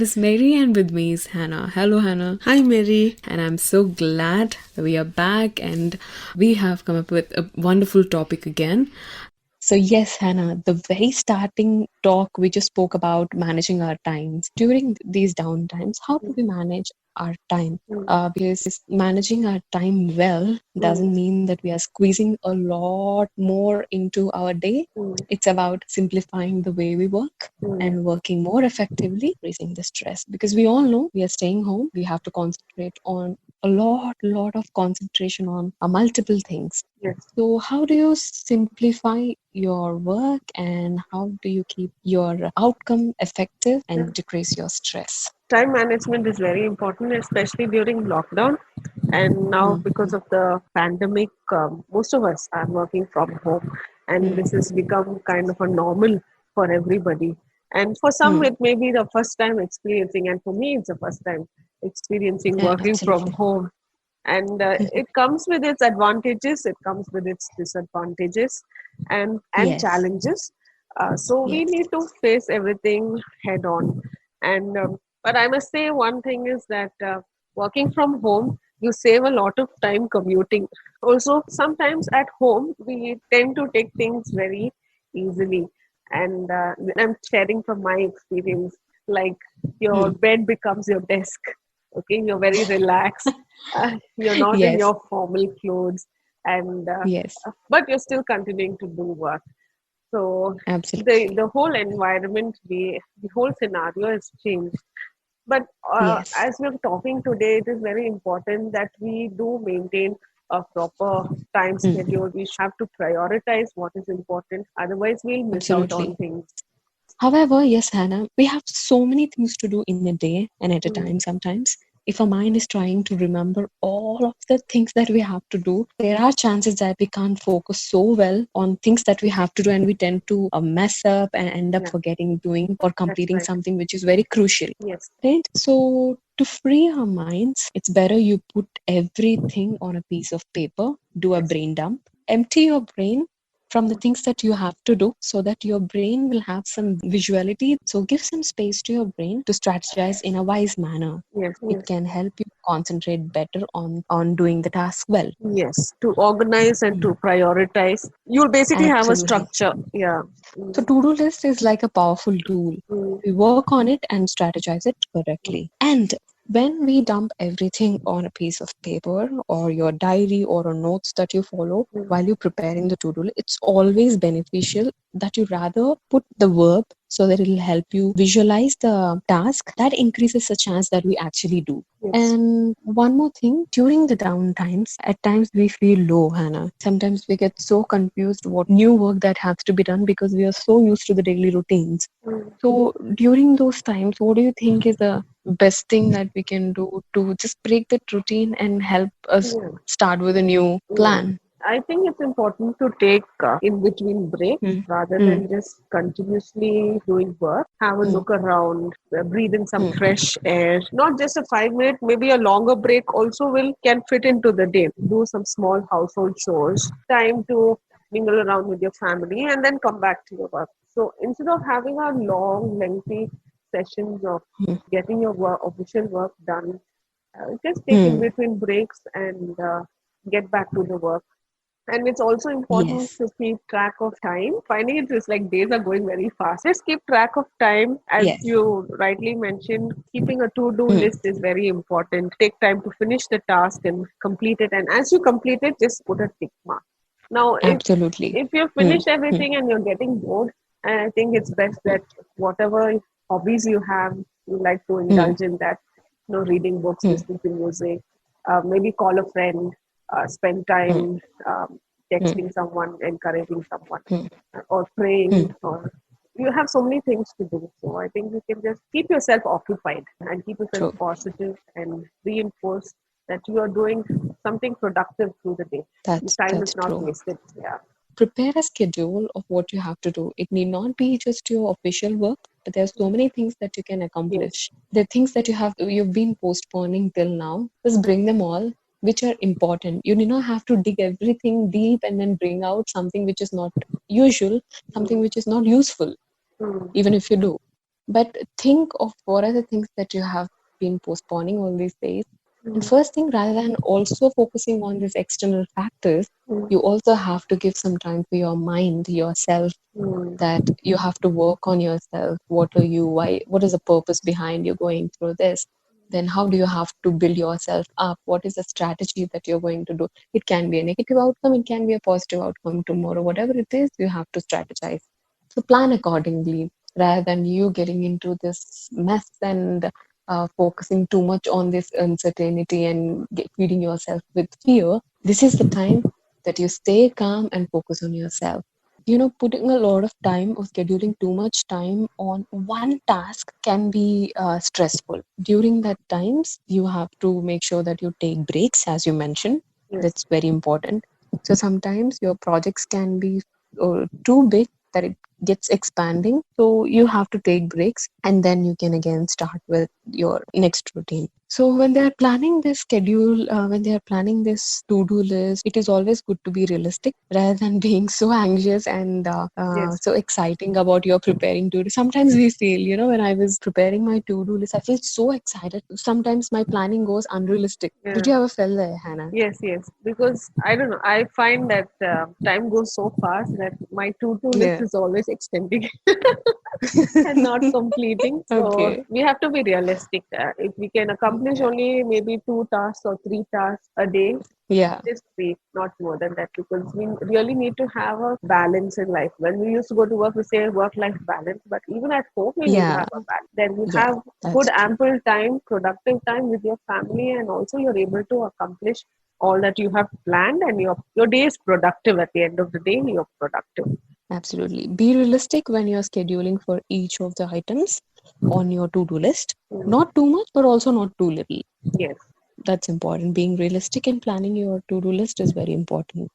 is Mary, and with me is Hannah. Hello, Hannah. Hi, Mary. And I'm so glad that we are back and we have come up with a wonderful topic again. So, yes, Hannah, the very starting talk we just spoke about managing our times. During these downtimes, how do we manage our time? Because managing our time well doesn't mean that we are squeezing a lot more into our day. It's about simplifying the way we work and working more effectively, raising the stress. Because we all know we are staying home, we have to concentrate on a lot of concentration on multiple things. Yes. So, how do you simplify your work and how do you keep your outcome effective and decrease your stress? Time management is very important, especially during lockdown. And now, because of the pandemic, most of us are working from home, and this has become kind of a normal for everybody. And for some, it may be the first time experiencing, and for me, it's the first time experiencing working from Absolutely. home. And it comes with its advantages, it comes with its disadvantages and Yes. challenges. So we Yes. need to face everything head on. And but I must say one thing is that working from home, you save a lot of time commuting. Also, sometimes at home we tend to take things very easily, and I'm sharing from my experience. Like your bed becomes your desk. Okay, you're very relaxed. You're not in Yes. your formal clothes, and Yes. but you're still continuing to do work. So Absolutely. the whole environment, the whole scenario has changed. But Yes. as we're talking today, it is very important that we do maintain a proper time schedule. We have to prioritize what is important. Otherwise, we'll miss out on Absolutely. things. However, yes, Hannah, we have so many things to do in a day and at a Mm, time sometimes. If our mind is trying to remember all of the things that we have to do, there are chances that we can't focus so well on things that we have to do and we tend to mess up and end up yeah, forgetting doing or that's completing right. something which is very crucial. Yes. Right? So, to free our minds, it's better you put everything on a piece of paper, do a Yes. brain dump, empty your brain from the things that you have to do so that your brain will have some visuality. So, give some space to your brain to strategize in a wise manner. Yes. It Yes. can help you concentrate better on doing the task well. Yes. To organize and to prioritize, you'll basically have a Absolutely. structure. Yeah. So, Mm, to-do list is like a powerful tool. mm, We work on it and strategize it correctly. And when we dump everything on a piece of paper or your diary or a notes that you follow mm. while you're preparing the to-do list, it's always beneficial that you rather put the verb so that it'll help you visualize the task. That increases the chance that we actually do. Yes. And one more thing, during the down times, at times we feel low, Hannah. Sometimes we get so confused what new work that has to be done because we are so used to the daily routines. Mm. So during those times, what do you think is the best thing that we can do to just break that routine and help us Yeah. start with a new Yeah. plan? I think it's important to take in between breaks Mm, rather mm, than just continuously doing work. Have a mm, look around, breathe in some mm. fresh air. Not just a 5 minute, maybe a longer break also will can fit into the day. Do some small household chores. Time to mingle around with your family and then come back to your work. So instead of having a long, lengthy sessions of getting your official work done, just take in Hmm. between breaks and get back to the work. And it's also important Yes. to keep track of time. Finding it is like days are going very fast. Just keep track of time. As Yes. you rightly mentioned, keeping a to-do Hmm. list is very important. Take time to finish the task and complete it. And as you complete it, just put a tick mark. Now, Absolutely. if you've Hmm. finished Hmm. everything and you're getting bored, I think it's best that whatever hobbies you have, you like to Hmm. indulge in that. Reading books, Hmm. listening to music, maybe call a friend, spend Hmm. time Hmm. texting someone, encouraging someone, Hmm. or praying, Hmm. or you have so many things to do. So I think you can just keep yourself occupied and keep yourself True. positive and reinforce that you are doing something productive through the day. The time is That's not true. wasted. Yeah. Prepare a schedule of what you have to do. It need not be just your official work, but there are so many things that you can Yes. accomplish. The things that you've been postponing till now, just bring them all, which are important. You need not have to dig everything deep and then bring out something which is not usual, something Mm. which is not useful, Mm. even if you do. But think of what are the things that you have been postponing all these days. And Mm, first thing, rather than also focusing on these external factors, mm, you also have to give some time for your mind, yourself, mm. that you have to work on yourself. What are you? Why? What is the purpose behind you going through this? Then how do you have to build yourself up? What is the strategy that you're going to do? It can be a negative outcome, it can be a positive outcome tomorrow. Whatever it is, you have to strategize. So plan accordingly rather than you getting into this mess and focusing too much on this uncertainty and feeding yourself with fear. This is the time that you stay calm and focus on yourself. Putting a lot of time or scheduling too much time on one task can be stressful. During that times, you have to make sure that you take breaks, as you mentioned. Yes. That's very important. So sometimes your projects can be too big that it gets expanding. So you have to take breaks and then you can again start with your next routine. So when they are planning this schedule, when they are planning this to-do list, it is always good to be realistic rather than being so anxious and Yes. so exciting about your preparing to. Sometimes we feel, when I was preparing my to-do list, I feel so excited. Sometimes my planning goes unrealistic. Did Yeah. you ever feel that, Hannah? Yes, yes. Because I don't know, I find that time goes so fast that my to-do list Yeah. is always extending and not completing. So Okay. we have to be realistic. If we can accomplish Yeah. only maybe 2 tasks or 3 tasks a day, Yeah. just be not more than that, because we really need to have a balance in life. When we used to go to work, we say work-life balance, but even at home, we need to Yeah. have a balance. Then you Yeah. have good That's true. ample time, productive time with your family, and also you're able to accomplish all that you have planned, and your day is productive. At the end of the day, you're productive. Absolutely. Be realistic when you're scheduling for each of the items on your to-do list. Mm. Not too much, but also not too little. Yes. That's important. Being realistic and planning your to-do list is very important.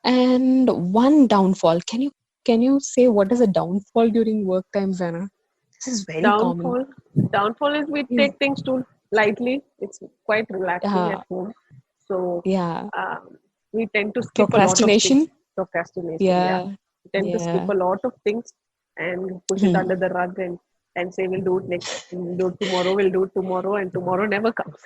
And one downfall. Can you say what is a downfall during work times, Anna? This is very common. Downfall. Downfall is we Is take things too lightly. It's quite relaxing at home. So yeah. um, we tend to skip a lot of things. Procrastination. Procrastination, yeah. Yeah. We tend to skip Yeah. a lot of things and push it under the rug, and say we'll do it next, we'll do it tomorrow, we'll do it tomorrow, and tomorrow never comes.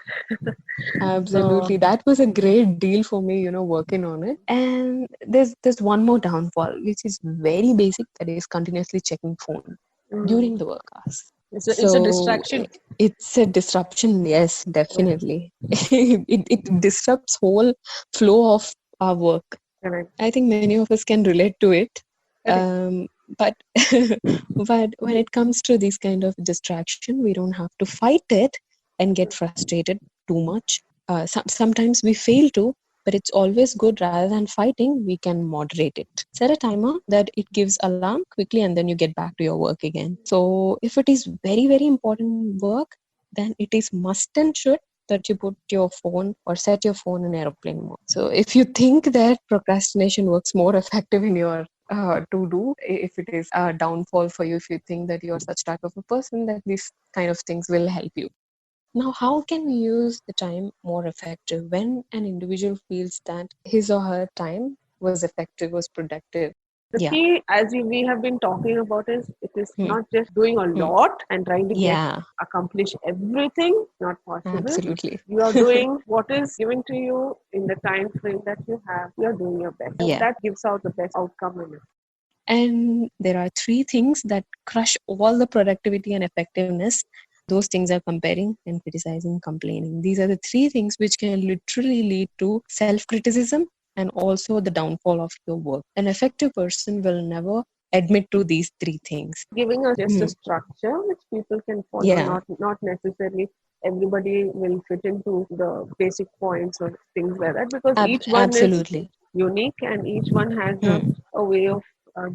So Absolutely. That was a great deal for me, working on it. And there's one more downfall, which is very basic, that is continuously checking phone during mm, the work hours. it's a So distraction. it's a disruption, yes, Yeah, definitely. It disrupts whole flow of our work. correct, I think many of us can relate to it. correct. But but when it comes to these kind of distraction, we don't have to fight it and get frustrated too much. Sometimes we fail to, but it's always good, rather than fighting, we can moderate it. Set a timer that it gives alarm quickly and then you get back to your work again. So if it is very, very important work, then it is must and should that you put your phone or set your phone in airplane mode. So if you think that procrastination works more effective in your to do, if it is a downfall for you, if you think that you're such type of a person, that these kind of things will help you. Now, how can we use the time more effective when an individual feels that his or her time was effective, was productive? The Yeah. key, as we have been talking about, is it is Hmm. not just doing a Hmm. lot and trying to get Yeah, accomplish everything. Not possible. absolutely. You are doing what is given to you in the time frame that you have. You are doing your best, and Yeah. that gives out the best outcome in it. And there are three things that crush all the productivity and effectiveness. Those things are comparing and criticizing, complaining. These are the three things which can literally lead to self criticism and also the downfall of your work. An effective person will never admit to these three things. Giving us just a Mhm. structure which people can follow. Yeah, Not necessarily everybody will fit into the basic points or things like that, because each one is absolutely. unique and each one has Hmm. a way of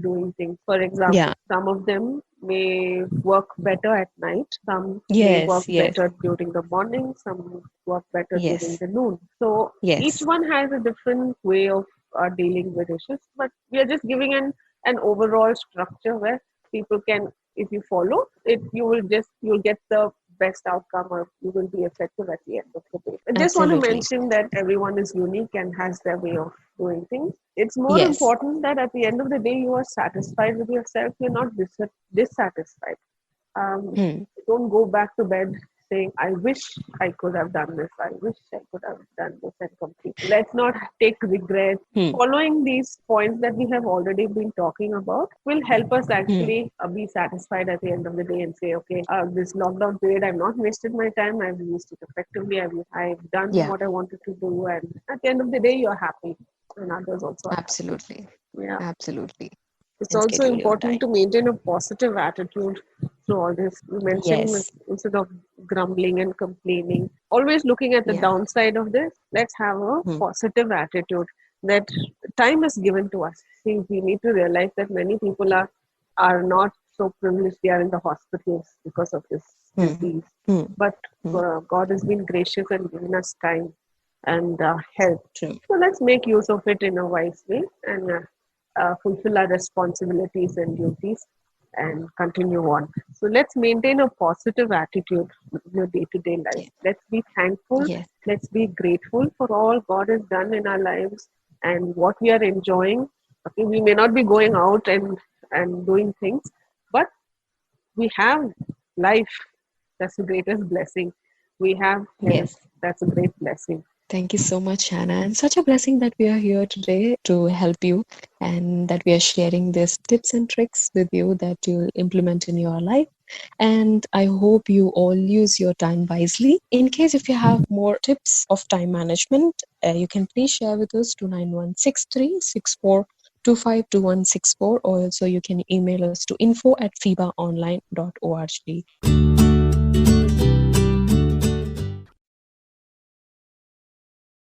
doing things. For example, Yeah, some of them may work better at night, some may work yes, yes, better during the morning, some work better during yes, the noon. So each yes, one has a different way of dealing with issues, but we are just giving an overall structure where people can, if you follow it, you'll get the best outcome, or you will be effective at the end of the day. I just want to absolutely. mention that everyone is unique and has their way of doing things. It's more Yes, important that at the end of the day you are satisfied with yourself, you're not dissatisfied. Um, Hmm. don't go back to bed saying, I wish I could have done this, I wish I could have done this and complete. Let's not take regret. Hmm. Following these points that we have already been talking about will help us Hmm. actually be satisfied at the end of the day and say, okay, this lockdown period, I've not wasted my time, I've used it effectively, I've done Yeah, what I wanted to do, and at the end of the day, you're happy, and others also are happy. absolutely. Yeah. Absolutely. It's And also schedule your important time. to maintain a positive attitude through all this. You mentioned Yes. instead of grumbling and complaining, always looking at the Yeah. downside of this, let's have a Hmm. positive attitude that time is given to us. See, we need to realize that many people are not so privileged. They are in the hospitals because of this Hmm. disease. Hmm. But Hmm. God has been gracious and given us time and help. True. So let's make use of it in a wise way and fulfill our responsibilities and duties and continue on. So let's maintain a positive attitude in your day to day life. Yeah. Let's be thankful. Yes. Let's be grateful for all God has done in our lives and what we are enjoying. Okay, we may not be going out and doing things, but we have life. That's the greatest blessing. We have health. Yes. That's a great blessing. Thank you so much, Hannah. And such a blessing that we are here today to help you and that we are sharing these tips and tricks with you that you'll implement in your life. And I hope you all use your time wisely. In case if you have more tips of time management, you can please share with us to 916364252164, or also you can email us to info@fibaonline.org.